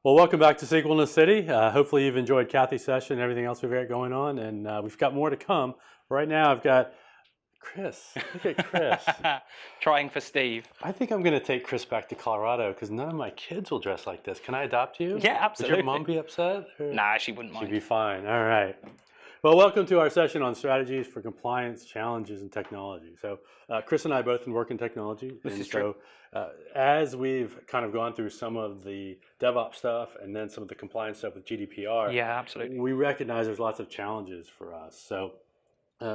Well, welcome back to SQL in the City. Hopefully you've enjoyed Kathy's session and everything else we've got going on, and we've got more to come. Right now I've got Chris. Look at Chris. Trying for Steve. I think I'm going to take Chris back to Colorado because none of my kids will dress like this. Can I adopt you? Yeah, absolutely. Would your mom be upset? Nah, she wouldn't mind. She'd be fine. All right. Well, welcome to our session on strategies for compliance, challenges, and technology. So Chris and I both work in technology. This is true. As we've kind of gone through some of the DevOps stuff and then some of the compliance stuff with GDPR, yeah, absolutely, we recognize there's lots of challenges for us. So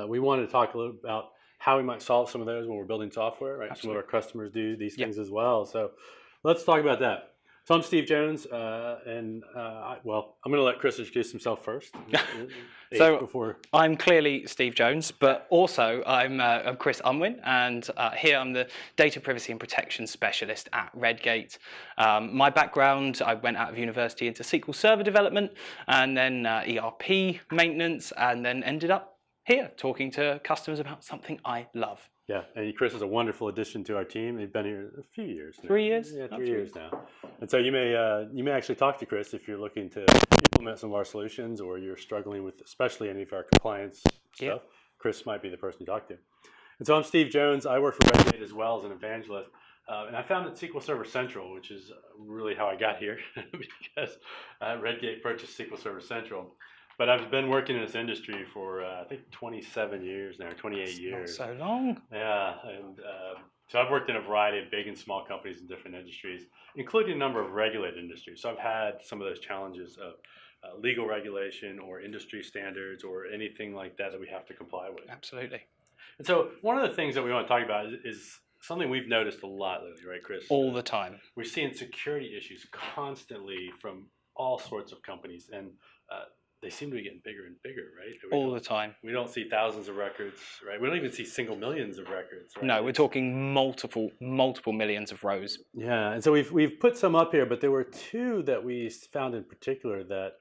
we wanted to talk a little about how we might solve some of those when we're building software, right? Absolutely. Some of our customers do these things as well. So let's talk about that. So I'm Steve Jones, I'm going to let Chris introduce himself first. I'm clearly Steve Jones, but also I'm Chris Unwin, and here I'm the Data Privacy and Protection Specialist at Redgate. My background, I went out of university into SQL Server development, and then ERP maintenance, and then ended up here talking to customers about something I love. Yeah, and Chris is a wonderful addition to our team. You've been here a few years now. 3 years? Yeah, 3 years now. And so you may actually talk to Chris if you're looking to implement some of our solutions, or you're struggling with especially any of our compliance stuff. Chris might be the person to talk to. And so I'm Steve Jones. I work for Redgate as well as an evangelist. And I founded SQLServerCentral, which is really how I got here because Redgate purchased SQLServerCentral. But I've been working in this industry for, I think, 27 years now, 28 years. Not so long. Yeah, and so I've worked in a variety of big and small companies in different industries, including a number of regulated industries. So I've had some of those challenges of legal regulation or industry standards or anything like that we have to comply with. Absolutely. And so one of the things that we want to talk about is something we've noticed a lot lately, right, Chris? All the time. We're seeing security issues constantly from all sorts of companies, and they seem to be getting bigger and bigger, right? All the time. We don't see thousands of records, right? We don't even see single millions of records, right? No, we're talking multiple millions of rows. Yeah, and so we've put some up here, but there were two that we found in particular that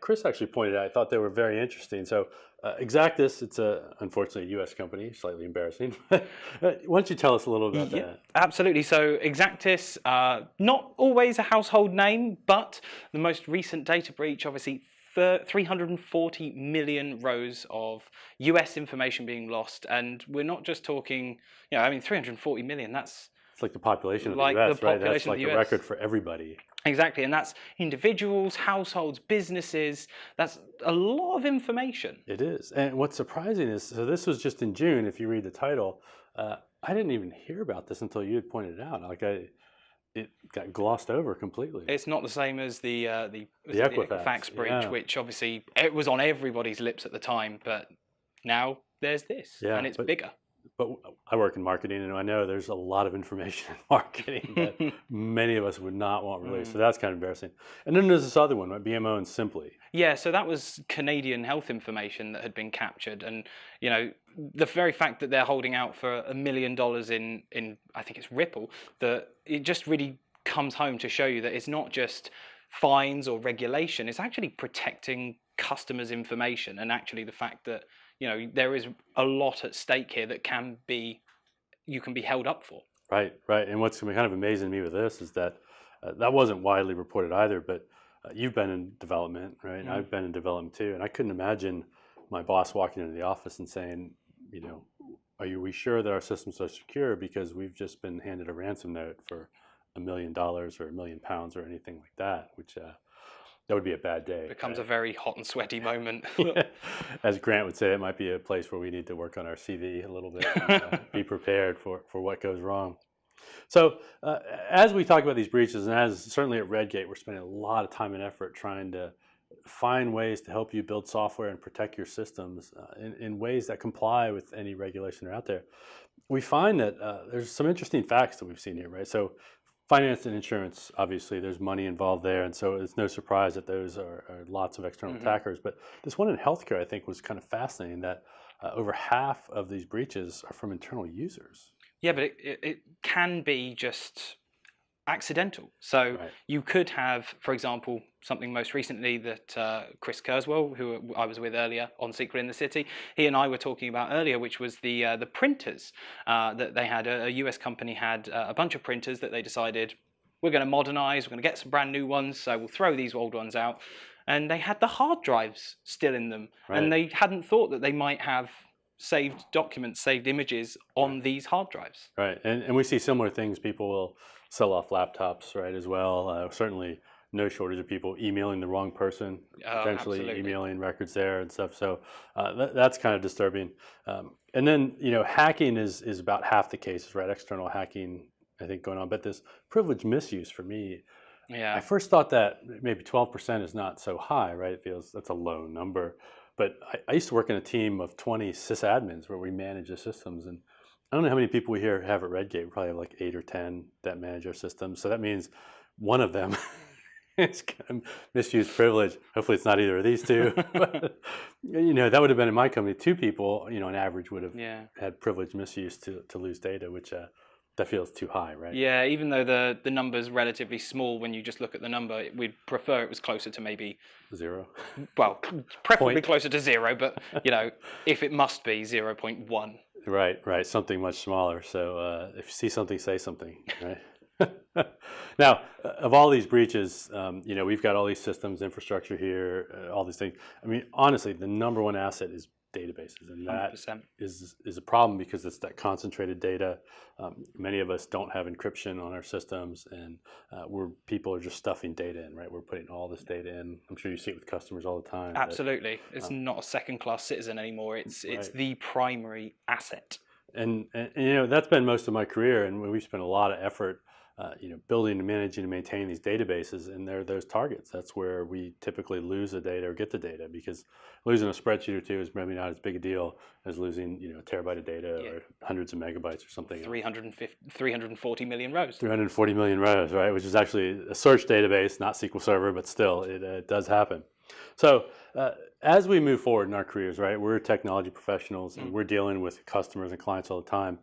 Chris actually pointed out. I thought they were very interesting. So Exactus, it's unfortunately a U.S. company, slightly embarrassing. Why don't you tell us a little about that? Absolutely. So Exactus, not always a household name, but the most recent data breach, obviously, 340 million rows of US information being lost, and we're not just talking, 340 million, that's it's like the population of like the US, the right? That's population like of the a US. record for everybody. Exactly, and that's individuals, households, businesses. That's a lot of information. It is, and what's surprising is, so this was just in June, if you read the title, I didn't even hear about this until you had pointed it out. It got glossed over completely. It's not the same as the Equifax breach, which obviously it was on everybody's lips at the time, but now there's this, and it's bigger. But I work in marketing, and I know there's a lot of information in marketing that many of us would not want released. So that's kind of embarrassing. And then there's this other one, right? BMO and Simply. Yeah, so that was Canadian health information that had been captured, and the very fact that they're holding out for $1 million in I think it's Ripple, that it just really comes home to show you that it's not just fines or regulation; it's actually protecting customers' information, and actually the fact that there is a lot at stake here that you can be held up for. Right. And what's kind of amazing to me with this is that that wasn't widely reported either, but you've been in development, right? And I've been in development too, and I couldn't imagine my boss walking into the office and saying, are we sure that our systems are secure because we've just been handed a ransom note for $1 million or £1 million or anything like that, which that would be a bad day. It becomes a very hot and sweaty moment. As Grant would say, it might be a place where we need to work on our CV a little bit, and, be prepared for what goes wrong. So as we talk about these breaches, and as certainly at Redgate, we're spending a lot of time and effort trying to find ways to help you build software and protect your systems in ways that comply with any regulation that are out there. We find that there's some interesting facts that we've seen here, right? So finance and insurance, obviously, there's money involved there, and so it's no surprise that those are lots of external attackers. But this one in healthcare, I think, was kind of fascinating that over half of these breaches are from internal users. Yeah, but it can be just accidental. So you could have, for example, something most recently that Chris Kurzweil, who I was with earlier on SQL in the City, he and I were talking about earlier, which was the printers that they had. A US company had a bunch of printers that they decided we're going to modernize, we're going to get some brand new ones, so we'll throw these old ones out. And they had the hard drives still in them, and they hadn't thought that they might have saved documents, saved images on these hard drives. Right, and we see similar things. People will sell off laptops, right, as well. Certainly no shortage of people emailing the wrong person, potentially absolutely. emailing records there and stuff. So that's kind of disturbing. And then, hacking is about half the cases, right? External hacking, I think, going on. But this privilege misuse for me, I first thought that maybe 12% is not so high, right? It feels that's a low number. But I used to work in a team of 20 sysadmins where we manage the systems. And I don't know how many people we here have at Redgate. We probably have like 8 or 10 that manage our systems. So that means one of them is going to misuse privilege. Hopefully it's not either of these two. But, that would have been in my company. 2 people, on average would have had privilege misuse to lose data, which that feels too high, right? Yeah, even though the number's relatively small, when you just look at the number, we'd prefer it was closer to maybe 0. Well, preferably closer to 0, but if it must be 0.1. Right, something much smaller. So if you see something, say something, right? Now, of all these breaches, we've got all these systems, infrastructure here, all these things. I mean, honestly, the number one asset is databases, and that 100%. is a problem because it's that concentrated data. Many of us don't have encryption on our systems, and people are just stuffing data in, right? We're putting all this data in. I'm sure you see it with customers all the time. Absolutely. It's not a second-class citizen anymore. It's the primary asset. And that's been most of my career, and we spent a lot of effort building and managing and maintaining these databases, and they're those targets. That's where we typically lose the data or get the data, because losing a spreadsheet or two is maybe not as big a deal as losing a terabyte of data or hundreds of megabytes or something. 340 million rows. 340 million rows, right? Which is actually a search database, not SQL Server, but still, it does happen. So as we move forward in our careers, right, we're technology professionals, and we're dealing with customers and clients all the time.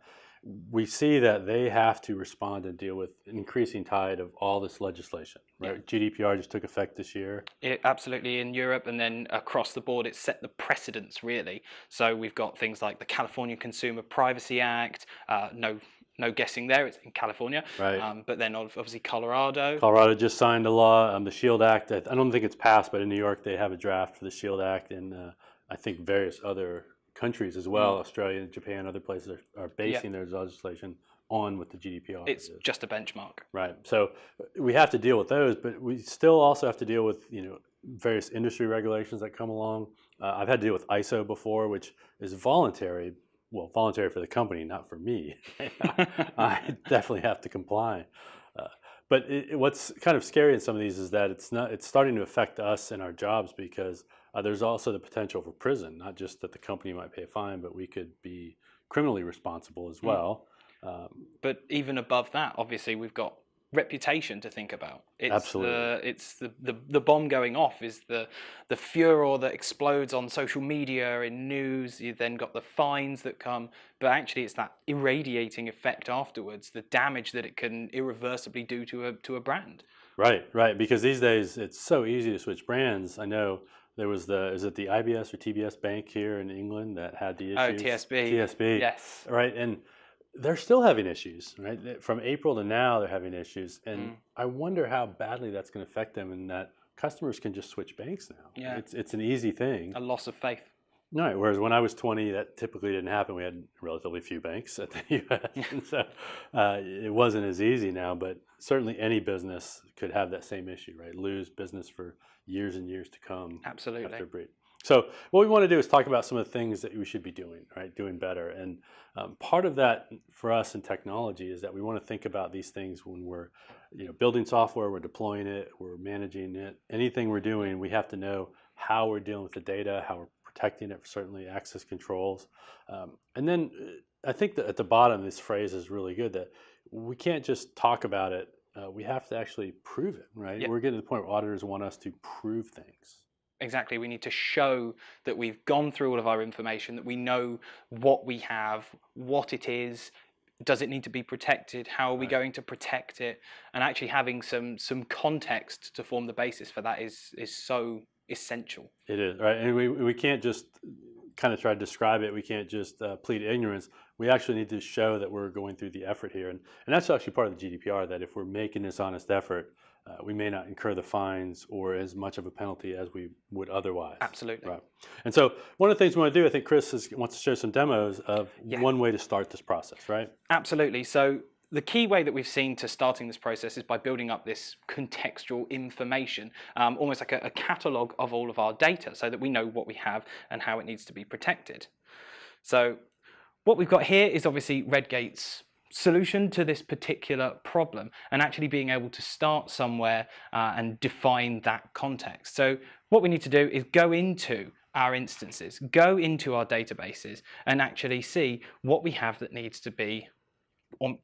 We see that they have to respond and deal with an increasing tide of all this legislation, right? Yeah. GDPR just took effect this year. Absolutely, in Europe, and then across the board, it's set the precedents, really. So we've got things like the California Consumer Privacy Act, no guessing there, it's in California. Right. But then obviously Colorado. Colorado just signed a law, the SHIELD Act. I don't think it's passed, but in New York they have a draft for the SHIELD Act, and I think various other countries as well, Australia, Japan, other places are basing their legislation on what the GDPR is. It's just a benchmark. Right. So we have to deal with those, but we still also have to deal with various industry regulations that come along. I've had to deal with ISO before, which is voluntary. Well, voluntary for the company, not for me. I definitely have to comply. But what's kind of scary in some of these is that it's starting to affect us and our jobs, because there's also the potential for prison, not just that the company might pay a fine, but we could be criminally responsible as well. But even above that, obviously, we've got reputation to think about. Absolutely. It's the bomb going off is the furor that explodes on social media, in news. You then got the fines that come, but actually it's that irradiating effect afterwards, the damage that it can irreversibly do to a brand. Right. Because these days it's so easy to switch brands. I know there was is it the IBS or TBS bank here in England that had the issues? Oh, TSB. TSB. Yes. Right, and they're still having issues, right? From April to now, they're having issues, and I wonder how badly that's going to affect them, and that customers can just switch banks now. Yeah. It's an easy thing. A loss of faith. Right. Whereas when I was 20, that typically didn't happen. We had relatively few banks at the U.S., and so it wasn't as easy now. But certainly, any business could have that same issue, right? Lose business for years and years to come. Absolutely. After a breach. So what we want to do is talk about some of the things that we should be doing, right? Doing better. And part of that for us in technology is that we want to think about these things when we're building software, we're deploying it, we're managing it. Anything we're doing, we have to know how we're dealing with the data, how we're protecting it, certainly access controls. And then I think that at the bottom, this phrase is really good, that we can't just talk about it. We have to actually prove it, right? Yep. We're getting to the point where auditors want us to prove things. Exactly. We need to show that we've gone through all of our information, that we know what we have, what it is, does it need to be protected, how are we going to protect it, and actually having some context to form the basis for that is so essential. It is, right? And we can't just kind of try to describe it, we can't just plead ignorance. We actually need to show that we're going through the effort here. And that's actually part of the GDPR, that if we're making this honest effort, we may not incur the fines or as much of a penalty as we would otherwise. Absolutely. Right. And so one of the things we want to do, I think Chris wants to show some demos of one way to start this process, right? Absolutely. So the key way that we've seen to starting this process is by building up this contextual information, almost like a catalog of all of our data, so that we know what we have and how it needs to be protected. So what we've got here is obviously Redgate's solution to this particular problem, and actually being able to start somewhere and define that context. So what we need to do is go into our instances, go into our databases, and actually see what we have that needs to be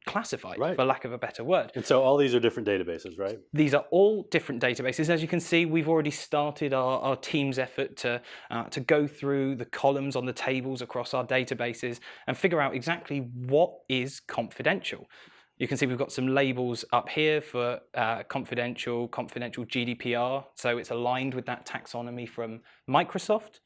classified, for lack of a better word. And so all these are different databases, right? These are all different databases. As you can see, we've already started our team's effort to go through the columns on the tables across our databases and figure out exactly what is confidential. You can see we've got some labels up here for confidential GDPR, so it's aligned with that taxonomy from Microsoft.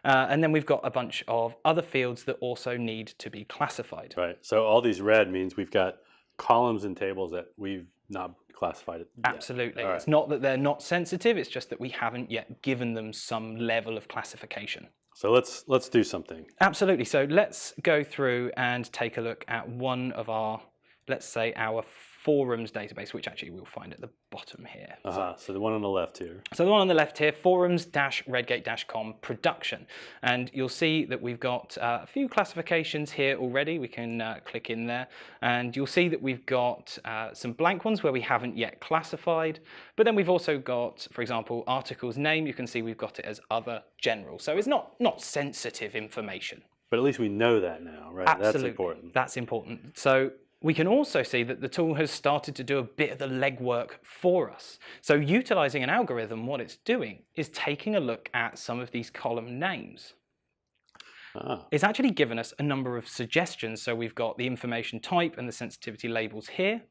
And then we've got a bunch of other fields that also need to be classified. Right, so all these red means we've got columns and tables that we've not classified yet. Absolutely. It's not that they're not sensitive, it's just that we haven't yet given them some level of classification. So let's do something. Absolutely, so let's go through and take a look at one of our, let's say, our forums database, which actually we'll find at the bottom here. So the one on the left here. So the one on the left here, forums-redgate-com production. And you'll see that we've got a few classifications here already. We can click in there. And you'll see that we've got some blank ones where we haven't yet classified. But then we've also got, for example, article's name. You can see we've got it as other general. So it's not sensitive information. But at least we know that now, right? Absolutely. That's important. That's important. So we can also see that the tool has started to do a bit of the legwork for us. So utilizing an algorithm, what it's doing is taking a look at some of these column names. It's actually given us a number of suggestions. So we've got the information type and the sensitivity labels here.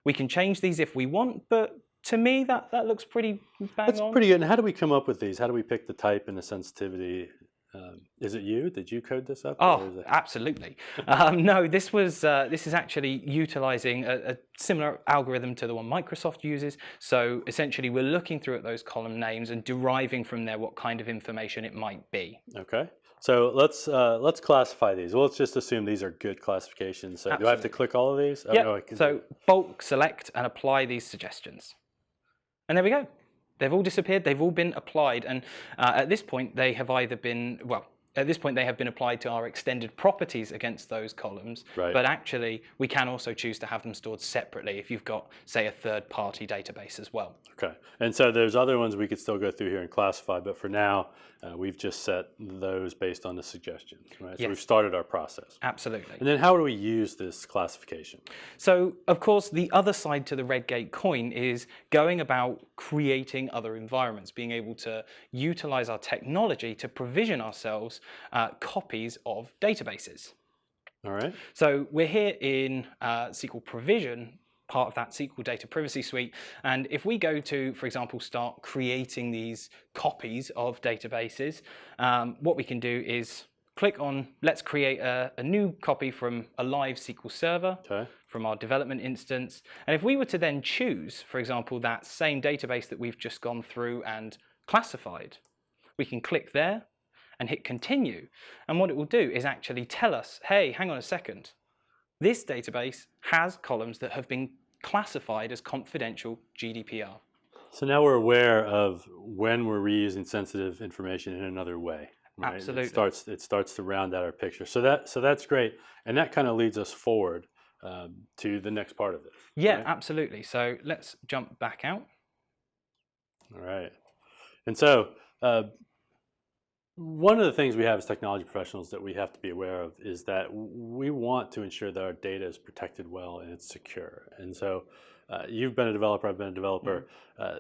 We can change these if we want, but to me, that looks pretty bang on. That's pretty good. And how do we come up with these? How do we pick the type and the sensitivity? Is it you? Did you code this up? Oh, absolutely. No, this is actually utilizing a similar algorithm to the one Microsoft uses. So essentially, we're looking through at those column names and deriving from there what kind of information it might be. Okay. So let's classify these. Well, let's just assume these are good classifications. So do I have to click all of these? Yeah. No, so bulk select and apply these suggestions. And there we go. They've all disappeared. They've all been applied, and at this point they have either been applied to our extended properties against those columns. Right. But actually, we can also choose to have them stored separately if you've got, say, a third-party database as well. Okay. And so there's other ones we could still go through here and classify, but for now, we've just set those based on the suggestions, right? So we've started our process. Absolutely. And then how do we use this classification? So, of course, the other side to the Redgate coin is going about creating other environments, being able to utilize our technology to provision ourselves copies of databases. All right. So we're here in SQL Provision, part of that SQL Data Privacy Suite. And if we go to, for example, start creating these copies of databases, what we can do is click on, let's create a new copy from a live SQL Server from our development instance. And if we were to then choose, for example, that same database that we've just gone through and classified, we can click there and hit continue. And what it will do is actually tell us, hey, hang on a second. This database has columns that have been classified as confidential GDPR. So now we're aware of when we're reusing sensitive information in another way. Right? Absolutely. It starts to round out our picture. So that's great. And that kind of leads us forward to the next part of this. Yeah, right? Absolutely. So let's jump back out. All right. And so one of the things we have as technology professionals that we have to be aware of is that we want to ensure that our data is protected well and it's secure. And so you've been a developer, I've been a developer.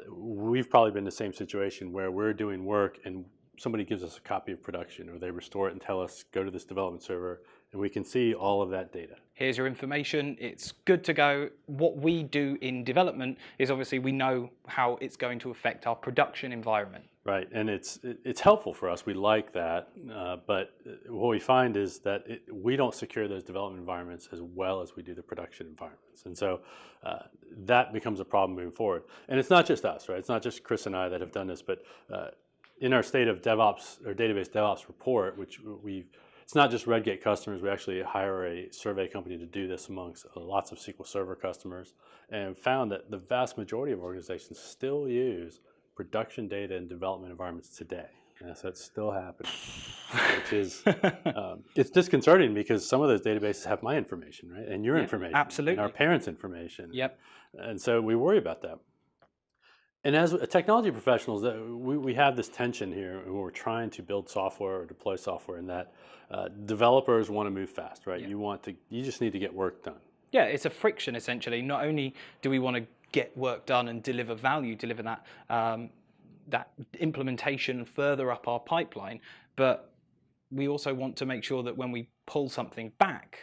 We've probably been in the same situation where we're doing work and somebody gives us a copy of production, or they restore it and tell us, go to this development server and we can see all of that data. Here's your information, it's good to go. What we do in development is obviously we know how it's going to affect our production environment. Right, and it's helpful for us. We like that, but what we find is that we don't secure those development environments as well as we do the production environments, and so that becomes a problem moving forward. And it's not just us, right? It's not just Chris and I that have done this, but in our state of DevOps or database DevOps report, which it's not just Redgate customers. We actually hire a survey company to do this amongst lots of SQL Server customers, and found that the vast majority of organizations still use production data in development environments today. And so it's still happening, which is it's disconcerting because some of those databases have my information, right, and your information, absolutely, and our parents' information. Yep. And so we worry about that. And as technology professionals, we have this tension here when we're trying to build software or deploy software, in that developers want to move fast, right? Yeah. You just need to get work done. Yeah, it's a friction essentially. Not only do we want to get work done and deliver value, deliver that that implementation further up our pipeline, but we also want to make sure that when we pull something back,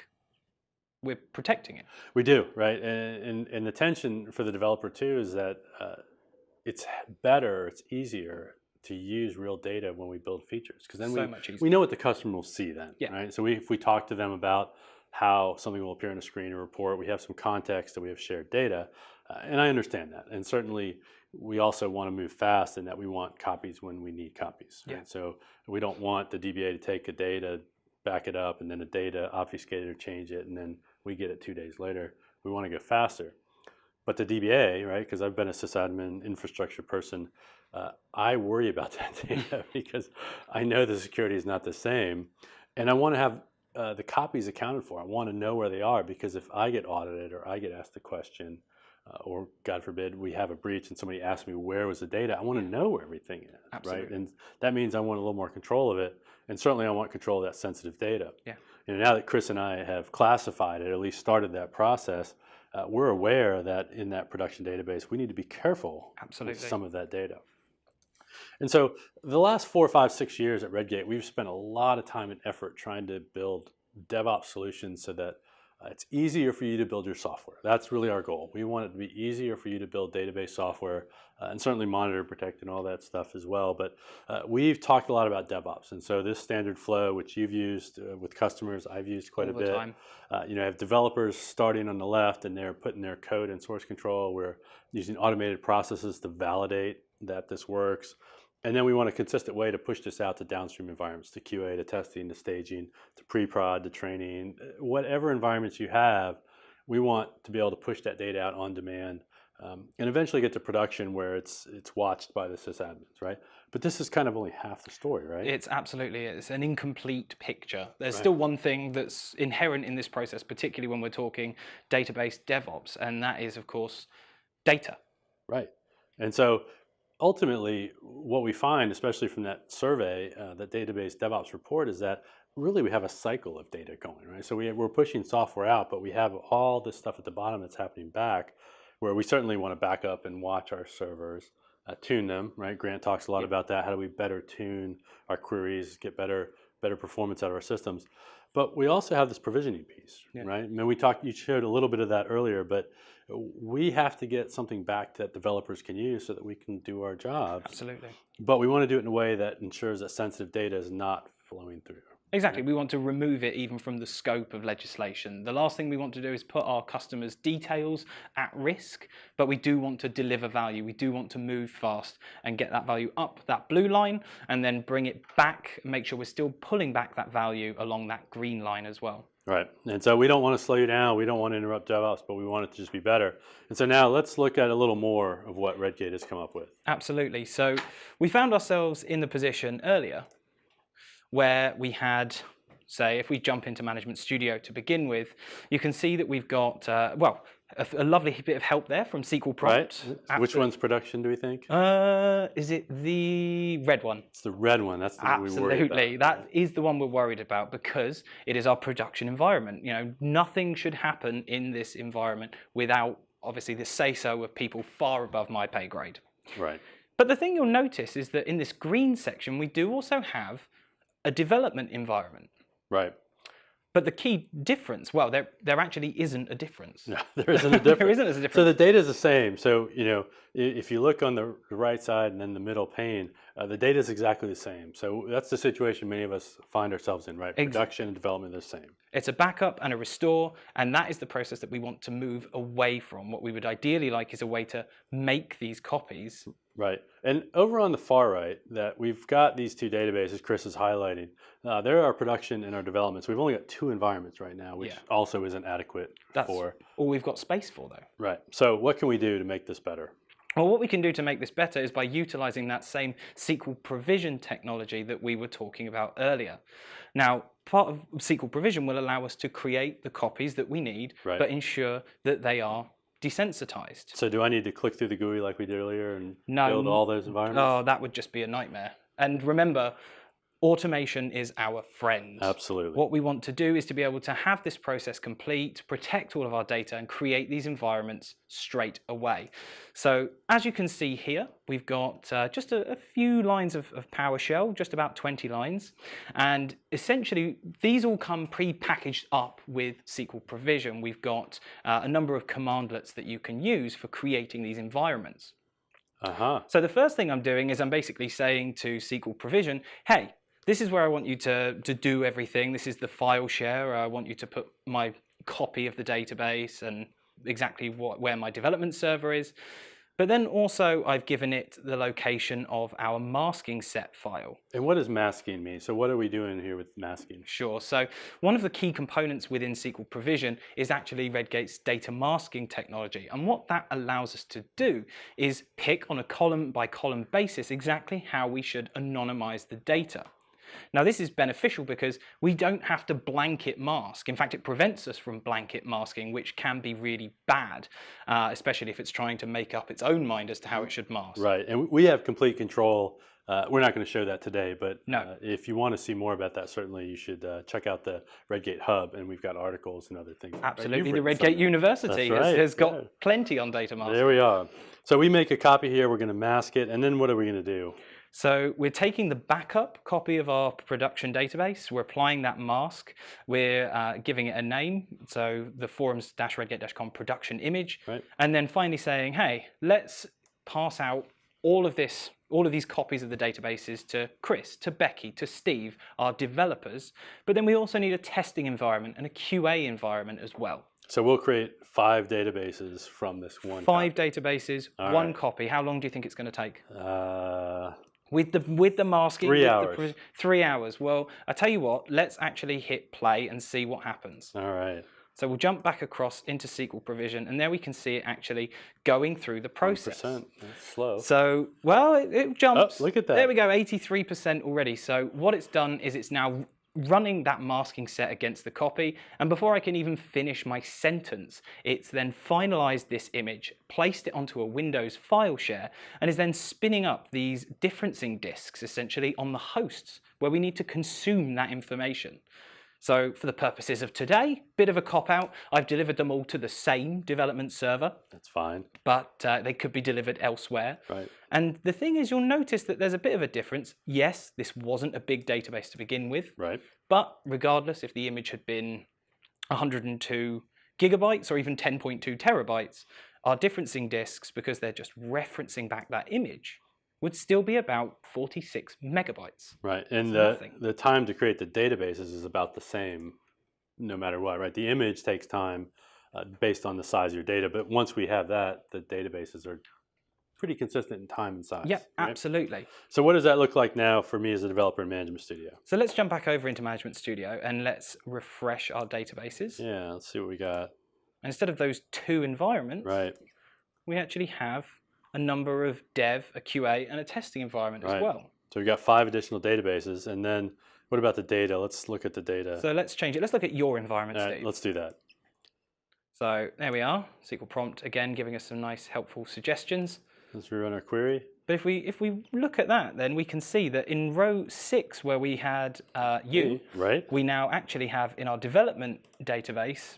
we're protecting it. We do, right? And the tension for the developer too is that it's better, it's easier to use real data when we build features, because then we know what the customer will see then, right? So if we talk to them about how something will appear on a screen or report, we have some context that we have shared data, and I understand that. And certainly we also want to move fast in that we want copies when we need copies, right? So we don't want the DBA to take a data, back it up, and then the data obfuscate it or change it, and then we get it 2 days later. We want to go faster. But the DBA, right, because I've been a sysadmin infrastructure person, I worry about that data because I know the security is not the same. And I want to have the copies accounted for. I want to know where they are, because if I get audited or I get asked a question, or God forbid we have a breach and somebody asks me where was the data, I want to know where everything is, Absolutely. right? And that means I want a little more control of it. And certainly I want control of that sensitive data. Yeah. And now that Chris and I have classified it, or at least started that process, we're aware that in that production database, we need to be careful with some of that data. And so the last 4, 5, 6 years at Redgate, we've spent a lot of time and effort trying to build DevOps solutions so that it's easier for you to build your software. That's really our goal. We want it to be easier for you to build database software, and certainly monitor, protect, and all that stuff as well. But we've talked a lot about DevOps, and so this standard flow, which you've used with customers, I've used quite a bit. I have developers starting on the left, and they're putting their code in source control. We're using automated processes to validate that this works. And then we want a consistent way to push this out to downstream environments, to QA, to testing, to staging, to pre-prod, to training. Whatever environments you have, we want to be able to push that data out on demand, and eventually get to production where it's watched by the sysadmins, right? But this is kind of only half the story, right? It's an incomplete picture. There's still one thing that's inherent in this process, particularly when we're talking database DevOps, and that is, of course, data. Right. And so ultimately, what we find, especially from that survey, that database DevOps report, is that really we have a cycle of data going, right? So we're pushing software out, but we have all this stuff at the bottom that's happening back, where we certainly want to back up and watch our servers, tune them, right? Grant talks a lot about that. How do we better tune our queries, get better performance out of our systems? But we also have this provisioning piece, right? I mean, you showed a little bit of that earlier, but we have to get something back that developers can use so that we can do our jobs. Absolutely. But we want to do it in a way that ensures that sensitive data is not flowing through. Exactly. We want to remove it even from the scope of legislation. The last thing we want to do is put our customers' details at risk, but we do want to deliver value. We do want to move fast and get that value up that blue line, and then bring it back, make sure we're still pulling back that value along that green line as well. Right. And so we don't want to slow you down. We don't want to interrupt DevOps, but we want it to just be better. And so now let's look at a little more of what Redgate has come up with. Absolutely. So we found ourselves in the position earlier where we had, say, if we jump into Management Studio to begin with, you can see that we've got, a lovely bit of help there from SQL Prompt. Right. Which one's production, do we think? Is it the red one? It's the red one. That's the one we worry about. Absolutely. That is the one we're worried about, because it is our production environment. You know, nothing should happen in this environment without, obviously, the say-so of people far above my pay grade. Right. But the thing you'll notice is that in this green section, we do also have a development environment. Right. But the key difference, well, there actually isn't a difference. No, there isn't a difference. There isn't a difference. So the data is the same. So, if you look on the right side and then the middle pane, the data is exactly the same. So that's the situation many of us find ourselves in, right? Production and development are the same. It's a backup and a restore, and that is the process that we want to move away from. What we would ideally like is a way to make these copies. Right. And over on the far right, that we've got these two databases Chris is highlighting. There are our production and our development. So we've only got two environments right now, which also isn't adequate. That's all we've got space for, though. Right. So what can we do to make this better? Well, what we can do to make this better is by utilizing that same SQL provision technology that we were talking about earlier. Now, part of SQL provision will allow us to create the copies that we need, but ensure that they are desensitized. So do I need to click through the GUI like we did earlier and build all those environments? Oh, that would just be a nightmare. And remember, automation is our friend. Absolutely. What we want to do is to be able to have this process complete, protect all of our data, and create these environments straight away. So as you can see here, we've got just a few lines of PowerShell, just about 20 lines. And essentially, these all come pre-packaged up with SQL provision. We've got a number of commandlets that you can use for creating these environments. So the first thing I'm doing is I'm basically saying to SQL provision, hey, this is where I want you to do everything. This is the file share. I want you to put my copy of the database and exactly where my development server is. But then also I've given it the location of our masking set file. And what does masking mean? So what are we doing here with masking? Sure. So one of the key components within SQL provision is actually Redgate's data masking technology. And what that allows us to do is pick on a column by column basis exactly how we should anonymize the data. Now this is beneficial because we don't have to blanket mask. In fact, it prevents us from blanket masking, which can be really bad, especially if it's trying to make up its own mind as to how it should mask. Right, and we have complete control. We're not going to show that today, but if you want to see more about that, certainly you should check out the Redgate Hub, and we've got articles and other things. Absolutely, the Redgate University has got plenty on data masking. There we are. So we make a copy here, we're going to mask it, and then what are we going to do? So we're taking the backup copy of our production database, we're applying that mask, we're giving it a name, so the forums-redgate.com production image, and then finally saying, hey, let's pass out all of these copies of the databases to Chris, to Becky, to Steve, our developers, but then we also need a testing environment and a QA environment as well. So we'll create 5 databases from this one. 5 databases, one copy. How long do you think it's going to take? With the masking? 3 hours. 3 hours. Well, I tell you what, let's actually hit play and see what happens. All right. So we'll jump back across into SQL provision, and there we can see it actually going through the process. 1%. That's slow. So, well, it jumps. Oh, look at that. There we go, 83% already. So what it's done is it's now running that masking set against the copy, and before I can even finish my sentence, it's then finalized this image, placed it onto a Windows file share, and is then spinning up these differencing disks essentially on the hosts where we need to consume that information. So for the purposes of today, bit of a cop-out, I've delivered them all to the same development server. That's fine. But they could be delivered elsewhere. Right. And the thing is, you'll notice that there's a bit of a difference. Yes, this wasn't a big database to begin with. Right. But regardless, if the image had been 102 gigabytes or even 10.2 terabytes, our differencing disks, because they're just referencing back that image, would still be about 46 megabytes. Right, and the time to create the databases is about the same no matter what, right? The image takes time based on the size of your data, but once we have that, the databases are pretty consistent in time and size. Yeah, right? absolutely. So what does that look like now for me as a developer in Management Studio? So let's jump back over into Management Studio and let's refresh our databases. Yeah, let's see what we got. And instead of those 2 environments, we actually have a number of dev, a QA, and a testing environment as well. So we've got 5 additional databases, and then what about the data? Let's look at the data. So let's change it. Let's look at your environment, All right, Steve. let's do that. So there we are. SQL prompt, again, giving us some nice, helpful suggestions. Let's rerun our query. But if we look at that, then we can see that in row 6, where we had we now actually have in our development database,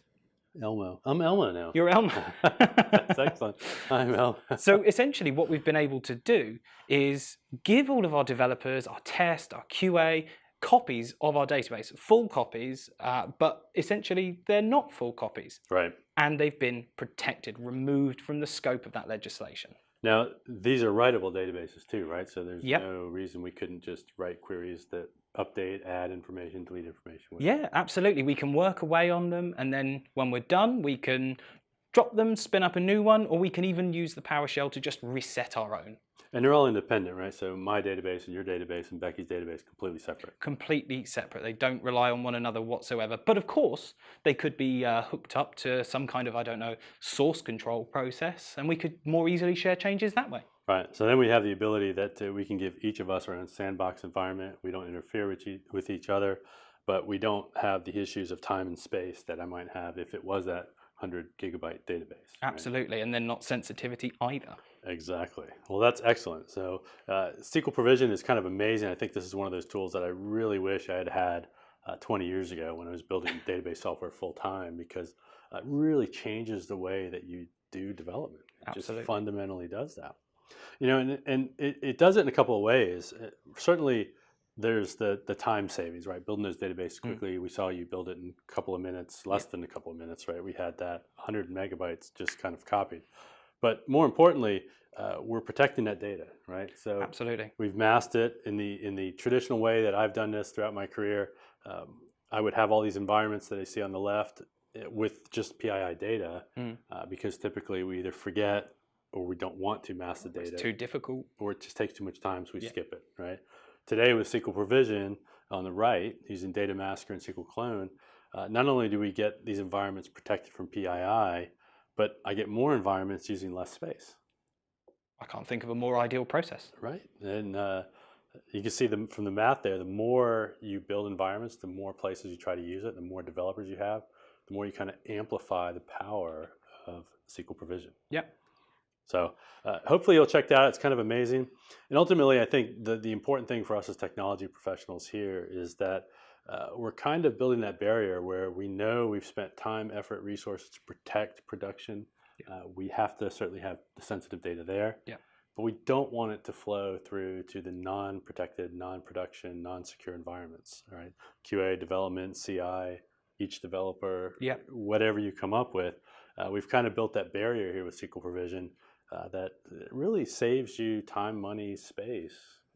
Elmo. I'm Elmo now. You're Elmo. That's excellent. I'm Elmo. So essentially what we've been able to do is give all of our developers, our test, our QA, copies of our database, full copies, but essentially they're not full copies. Right. And they've been protected, removed from the scope of that legislation. Now, these are writable databases too, right? So there's Yep. no reason we couldn't just write queries that update, add information, delete information. Yeah, absolutely. We can work away on them, and then when we're done, we can drop them, spin up a new one, or we can even use the PowerShell to just reset our own. And they're all independent, right? So my database and your database and Becky's database completely separate. Completely separate. They don't rely on one another whatsoever. But of course, they could be hooked up to some kind of, I don't know, source control process, and we could more easily share changes that way. Right. So then we have the ability that we can give each of us our own sandbox environment. We don't interfere with each other, but we don't have the issues of time and space that I might have if it was that 100 gigabyte database. Absolutely, right? And then not sensitivity either. Exactly. Well, that's excellent. So SQL provision is kind of amazing. I think this is one of those tools that I really wish I had had 20 years ago when I was building database software full time, because it really changes the way that you do development. It Absolutely. just fundamentally does that. You know, and it does it in a couple of ways. Certainly, there's the time savings, right? Building those databases quickly. We saw you build it in a couple of minutes, less than a couple of minutes, right? We had that 100 megabytes just kind of copied. But more importantly, we're protecting that data, right? So absolutely, we've masked it in the traditional way that I've done this throughout my career. I would have all these environments that I see on the left with just PII data, because typically we either forget or we don't want to mask the data. It's too difficult. Or it just takes too much time, so we skip it, right? Today with SQL Provision on the right, using Data Masker and SQL Clone, not only do we get these environments protected from PII, but I get more environments using less space. I can't think of a more ideal process. Right, and you can see from the math there, the more you build environments, the more places you try to use it, the more developers you have, the more you kind of amplify the power of SQL Provision. Yep. So hopefully you'll check that out. It's kind of amazing. And ultimately, I think the important thing for us as technology professionals here is that we're kind of building that barrier where we know we've spent time, effort, resources to protect production. We have to certainly have the sensitive data there. Yeah. But we don't want it to flow through to the non-protected, non-production, non-secure environments. Right? QA, development, CI, each developer, whatever you come up with. We've kind of built that barrier here with SQL Provision that really saves you time, money, space.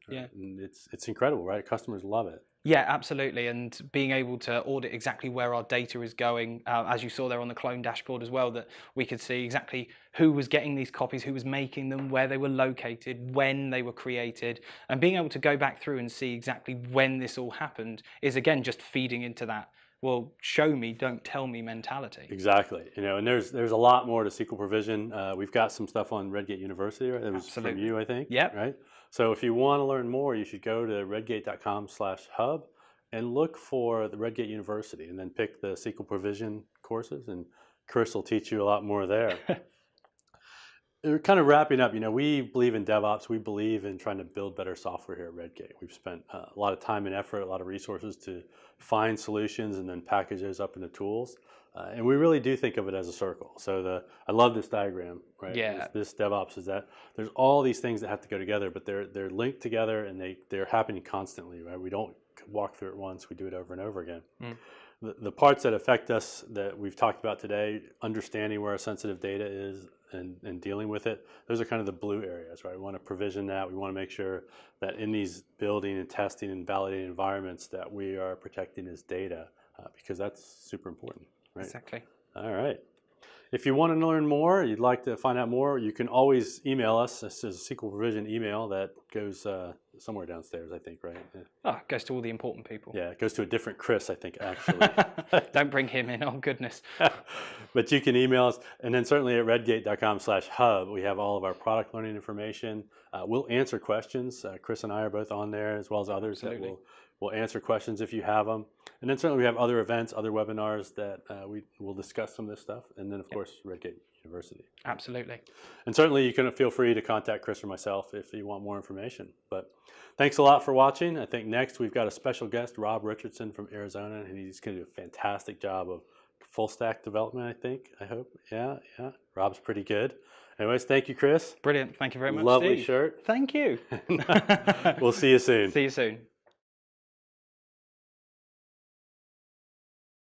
Right? Yeah. And it's incredible, right? Customers love it. Yeah, absolutely. And being able to audit exactly where our data is going, as you saw there on the clone dashboard as well, that we could see exactly who was getting these copies, who was making them, where they were located, when they were created, and being able to go back through and see exactly when this all happened is, again, just feeding into that, well, show me, don't tell me mentality. Exactly. You know, and there's a lot more to SQL Provision. We've got some stuff on Redgate University. Right? That was from you, I think. Yep. Right. So if you want to learn more, you should go to redgate.com/hub and look for the Redgate University, and then pick the SQL Provision courses, and Chris will teach you a lot more there. We're kind of wrapping up. You know, we believe in DevOps. We believe in trying to build better software here at Redgate. We've spent a lot of time and effort, a lot of resources to find solutions and then package those up into tools. And we really do think of it as a circle. So I love this diagram, right? Yeah. This DevOps is that there's all these things that have to go together, but they're linked together and they're happening constantly, right? We don't walk through it once, we do it over and over again. The parts that affect us that we've talked about today, understanding where our sensitive data is and dealing with it, those are kind of the blue areas, right? We want to provision that. We want to make sure that in these building and testing and validating environments that we are protecting this data because that's super important, right? Exactly. All right. If you want to learn more, you'd like to find out more, you can always email us. This is a SQL Provision email that goes somewhere downstairs, I think, right? Yeah. Oh, it goes to all the important people. Yeah, it goes to a different Chris, I think, actually. Don't bring him in, oh goodness. But you can email us, and then certainly at redgate.com/hub, we have all of our product learning information. We'll answer questions. Chris and I are both on there, as well as others. Absolutely. That we'll answer questions if you have them. And then certainly we have other events, other webinars that we will discuss some of this stuff. And then, of course, Redgate University. Absolutely. And certainly you can feel free to contact Chris or myself if you want more information. But thanks a lot for watching. I think next we've got a special guest, Rob Richardson from Arizona, and he's going to do a fantastic job of full stack development, I think, I hope. Yeah. Rob's pretty good. Anyways, thank you, Chris. Brilliant. Thank you very much, Lovely Steve. shirt. Thank you. We'll see you soon. See you soon.